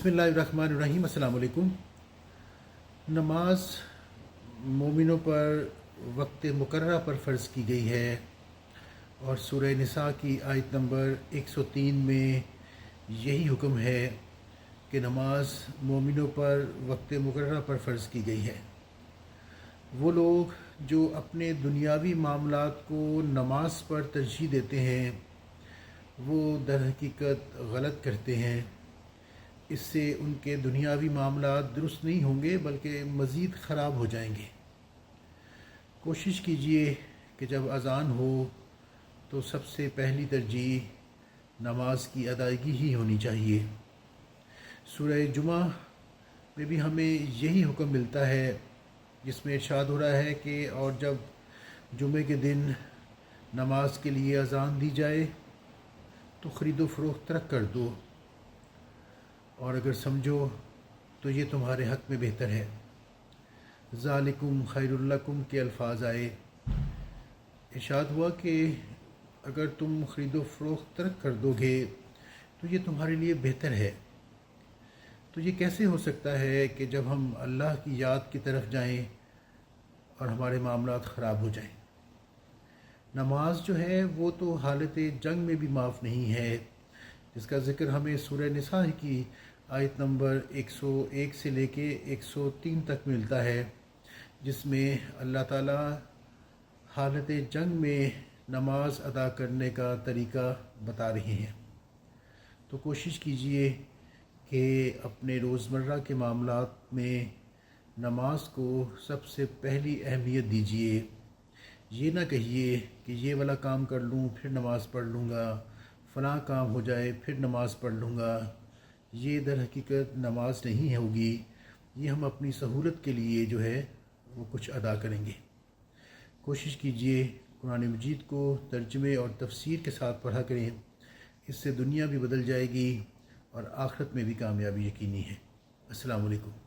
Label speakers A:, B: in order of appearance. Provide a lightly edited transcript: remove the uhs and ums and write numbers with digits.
A: बिस्मिल्लाहिर्रहमानिर्रहीम। अस्सलाम वालेकुम। नमाज मोमिनों पर वक्त मुकर्रर पर फ़र्ज़ की गई है और सूरह निसा की आयत नंबर 103 में यही हुक्म है कि नमाज मोमिनों पर वक्त मुकर्रर पर फ़र्ज़ की गई है। वो लोग जो अपने दुनियावी मामलात को नमाज पर तरजीह देते हैं वो दर हकीकत गलत करते हैं। इससे उनके दुनियावी मामलात दुरुस्त नहीं होंगे बल्कि मज़ीद ख़राब हो जाएंगे। कोशिश कीजिए कि जब अज़ान हो तो सबसे पहली तरजीह नमाज की अदायगी ही होनी चाहिए। सूरह जुमा में भी हमें यही हुक्म मिलता है जिसमें इरशाद हो रहा है कि और जब जुमे के दिन नमाज के लिए अज़ान दी जाए तो ख़रीदो फ़रोख्त तर्क कर दो और अगर समझो तो ये तुम्हारे हक़ में बेहतर है। ज़ालिकुम खैरुल लकुम के अल्फाज आए। इरशाद हुआ कि अगर तुम ख़रीदो फ़रोख्त तर्क कर दोगे तो ये तुम्हारे लिए बेहतर है। तो ये कैसे हो सकता है कि जब हम अल्लाह की याद की तरफ जाएं और हमारे मामलात ख़राब हो जाएं। नमाज जो है वो तो हालत जंग में भी माफ़ नहीं है, जिसका ज़िक्र हमें सूरह निसा की आयत नंबर 101 से लेके 103 तक मिलता है, जिसमें अल्लाह ताला हालत जंग में नमाज अदा करने का तरीक़ा बता रहे हैं। तो कोशिश कीजिए कि अपने रोज़मर्रा के मामलात में नमाज को सबसे पहली अहमियत दीजिए। ये ना कहिए कि ये वाला काम कर लूँ फिर नमाज़ पढ़ लूँगा, फ़लाँ काम हो जाए फिर नमाज़ पढ़ लूँगा। ये दर हकीकत नमाज नहीं होगी। ये हम अपनी सहूलत के लिए जो है वो कुछ अदा करेंगे। कोशिश कीजिए कुरान मजीद को तर्जुमे और तफसीर के साथ पढ़ा करें। इससे दुनिया भी बदल जाएगी और आखिरत में भी कामयाबी यकीनी है। अस्सलाम वालेकुम।